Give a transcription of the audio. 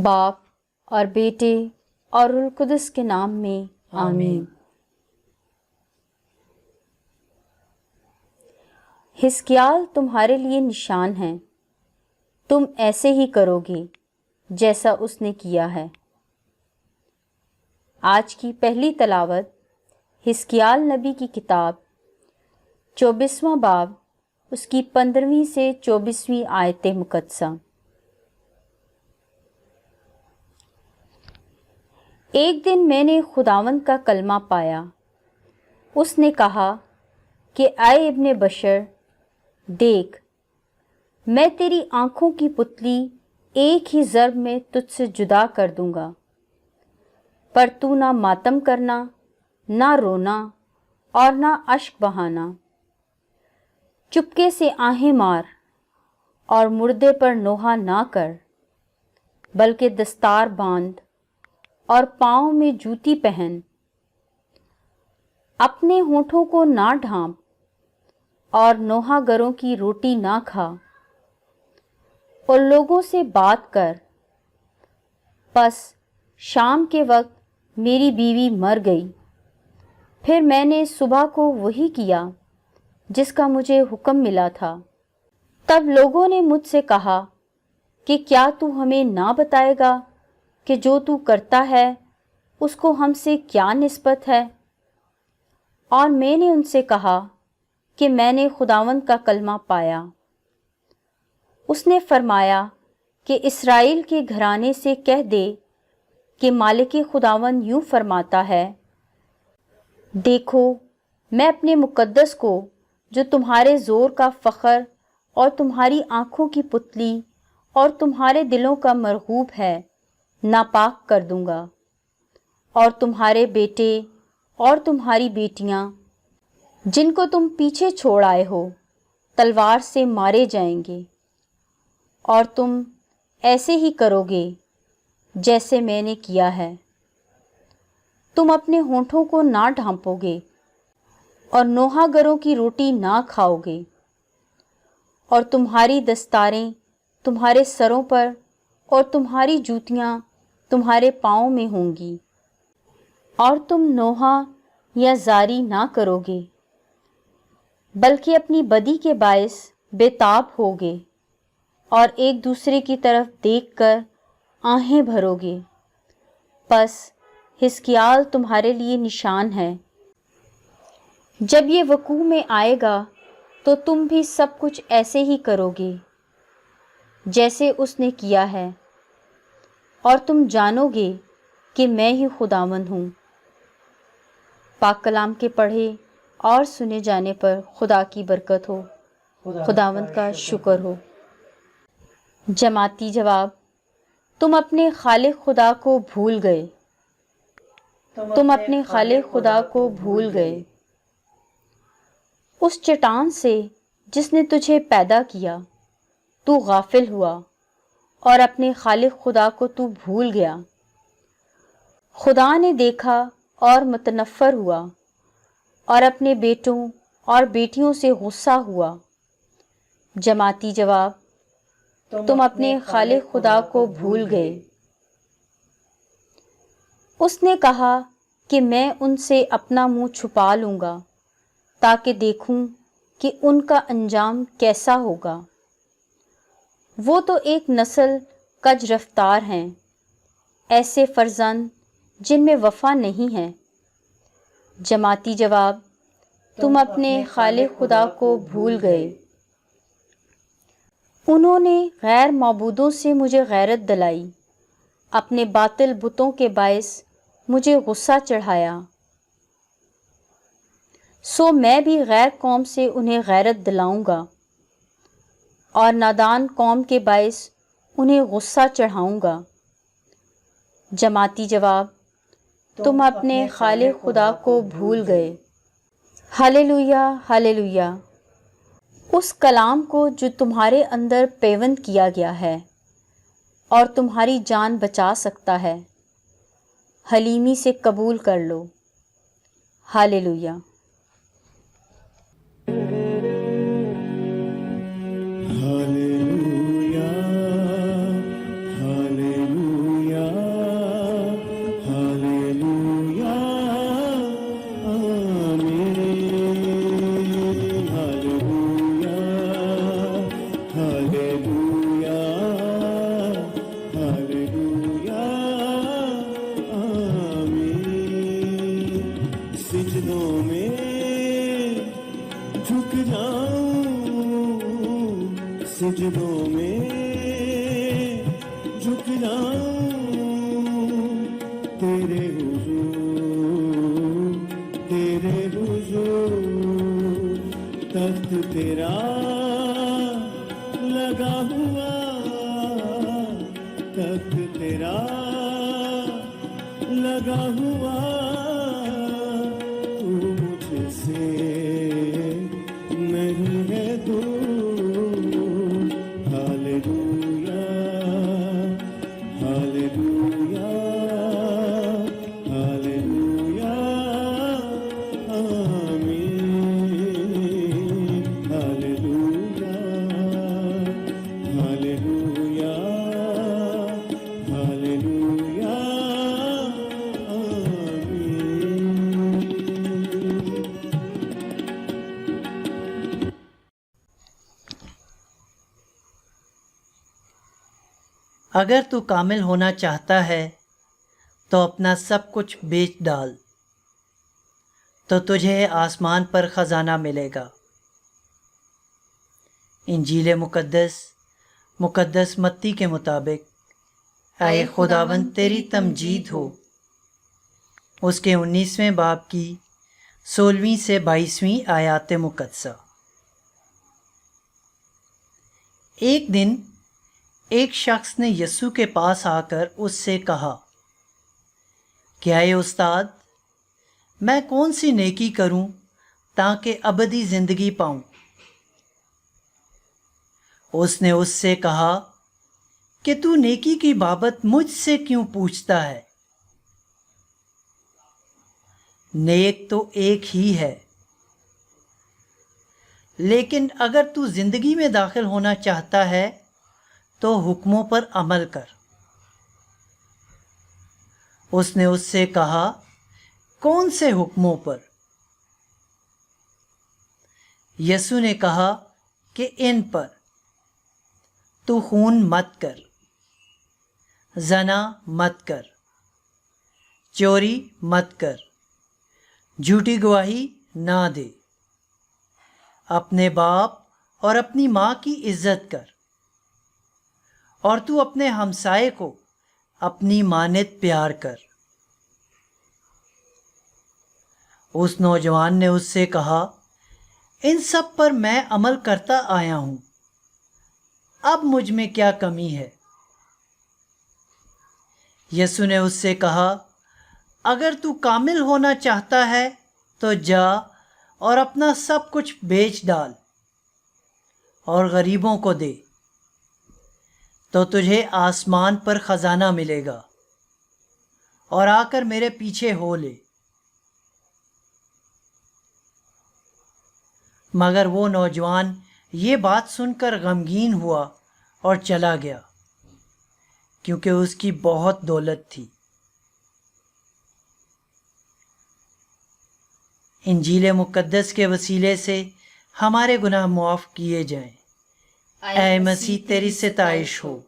باپ اور بیٹے اور روح القدس کے نام میں آمین۔ حزقیال تمہارے لیے نشان ہے، تم ایسے ہی کرو گے جیسا اس نے کیا ہے۔ آج کی پہلی تلاوت حزقیال نبی کی کتاب 24واں باب، اس کی 15ویں سے 24ویں آیت مقدسہ۔ ایک دن میں نے خداوند کا کلمہ پایا، اس نے کہا کہ اے ابن بشر، دیکھ، میں تیری آنکھوں کی پتلی ایک ہی ضرب میں تجھ سے جدا کر دوں گا، پر تو نہ ماتم کرنا، نہ رونا اور نہ اشک بہانا۔ چپکے سے آہیں مار اور مردے پر نوحہ نہ کر، بلکہ دستار باندھ اور پاؤں میں جوتی پہن۔ اپنے ہونٹوں کو نہ ڈھانپ اور نوحہ گروں کی روٹی نہ کھا، اور لوگوں سے بات کر۔ پس شام کے وقت میری بیوی مر گئی، پھر میں نے صبح کو وہی کیا جس کا مجھے حکم ملا تھا۔ تب لوگوں نے مجھ سے کہا کہ کیا تو ہمیں نہ بتائے گا کہ جو تو کرتا ہے اس کو ہم سے کیا نسبت ہے؟ اور میں نے ان سے کہا کہ میں نے خداوند کا کلمہ پایا۔ اس نے فرمایا کہ اسرائیل کے گھرانے سے کہہ دے کہ مالک خداوند یوں فرماتا ہے، دیکھو، میں اپنے مقدس کو جو تمہارے زور کا فخر اور تمہاری آنکھوں کی پتلی اور تمہارے دلوں کا مرغوب ہے، ناپاک کر دوں گا، اور تمہارے بیٹے اور تمہاری بیٹیاں جن کو تم پیچھے چھوڑ آئے ہو تلوار سے مارے جائیں گے، اور تم ایسے ہی کرو گے جیسے میں نے کیا ہے۔ تم اپنے ہونٹوں کو نہ ڈھانپو گے اور نوحہ گروں کی روٹی نہ کھاؤ گے، اور تمہاری دستاریں تمہارے سروں پر اور تمہاری جوتیاں تمہارے پاؤں میں ہوں گی، اور تم نوحہ یا زاری نہ کرو گے، بلکہ اپنی بدی کے باعث بے تاب ہوگے اور ایک دوسرے کی طرف دیکھ کر آہیں بھرو گے۔ پس حزقیال تمہارے لیے نشان ہے، جب یہ وقوع میں آئے گا تو تم بھی سب کچھ ایسے ہی کرو گے جیسے اس نے کیا ہے، اور تم جانو گے کہ میں ہی خداوند ہوں۔ پاک کلام کے پڑھے اور سنے جانے پر خدا کی برکت ہو، خداوند کا شکر ہو۔ جماعتی جواب: تم اپنے خالق خدا کو بھول گئے، تم اپنے خالق خدا کو بھول گئے۔ اس چٹان سے جس نے تجھے پیدا کیا تو غافل ہوا، اور اپنے خالق خدا کو تو بھول گیا۔ خدا نے دیکھا اور متنفر ہوا، اور اپنے بیٹوں اور بیٹیوں سے غصہ ہوا۔ جماعتی جواب: تم اپنے خالق خدا کو بھول گئے۔ اس نے کہا کہ میں ان سے اپنا منہ چھپا لوں گا تاکہ دیکھوں کہ ان کا انجام کیسا ہوگا۔ وہ تو ایک نسل کج رفتار ہیں، ایسے فرزند جن میں وفا نہیں ہے۔ جماعتی جواب: تم اپنے خالق خدا کو بھول گئے۔ انہوں نے غیر معبودوں سے مجھے غیرت دلائی، اپنے باطل بتوں کے باعث مجھے غصہ چڑھایا۔ سو میں بھی غیر قوم سے انہیں غیرت دلاؤں گا، اور نادان قوم کے باعث انہیں غصہ چڑھاؤں گا۔ جماعتی جواب: تم اپنے خالق خدا کو بھول گئے۔ ہالےلویا، ہالےلویا۔ اس کلام کو جو تمہارے اندر پیوند کیا گیا ہے اور تمہاری جان بچا سکتا ہے، حلیمی سے قبول کر لو۔ ہالےلویا۔ ہالےلویا، ہالےلویا۔ سجدوں میں جھک جاؤں، سجدوں میں جھک جاؤں، تیرے حضور، تیرے حضور، تخت تیرا لگا ہوا، تخت تیرا لگا ہوا، تو مجھ سے نہیں ہے دور، ہاللویا، ہاللویا، ہاللویا، آمین، ہاللویا، ہاللویا، ہاللویا، آمین۔ اگر تو کامل ہونا چاہتا ہے تو اپنا سب کچھ بیچ ڈال، تو تجھے آسمان پر خزانہ ملے گا۔ انجیل مقدس متی کے مطابق اے خداوند تیری تمجید ہو، اس کے 19ویں باب کی 16ویں سے 22ویں آیات مقدسہ۔ ایک دن ایک شخص نے یسوع کے پاس آ کر اس سے کہا کہ اے استاد، میں کون سی نیکی کروں تاکہ ابدی زندگی پاؤں؟ اس نے اس سے کہا کہ تو نیکی کی بابت مجھ سے کیوں پوچھتا ہے؟ نیک تو ایک ہی ہے، لیکن اگر تو زندگی میں داخل ہونا چاہتا ہے تو حکموں پر عمل کر۔ اس نے اس سے کہا، کون سے حکموں پر؟ یسوع نے کہا کہ ان پر، تو خون مت کر، زنا مت کر، چوری مت کر، جھوٹی گواہی نہ دے، اپنے باپ اور اپنی ماں کی عزت کر، اور تو اپنے ہمسائے کو اپنی مانند پیار کر۔ اس نوجوان نے اس سے کہا، ان سب پر میں عمل کرتا آیا ہوں، اب مجھ میں کیا کمی ہے؟ یسوع نے اس سے کہا، اگر تو کامل ہونا چاہتا ہے تو جا اور اپنا سب کچھ بیچ ڈال اور غریبوں کو دے، تو تجھے آسمان پر خزانہ ملے گا، اور آ کر میرے پیچھے ہو لے۔ مگر وہ نوجوان یہ بات سن کر غمگین ہوا اور چلا گیا، کیونکہ اس کی بہت دولت تھی۔ انجیل مقدس کے وسیلے سے ہمارے گناہ معاف کیے جائیں۔ اے مسیح تیری ستائش ہو۔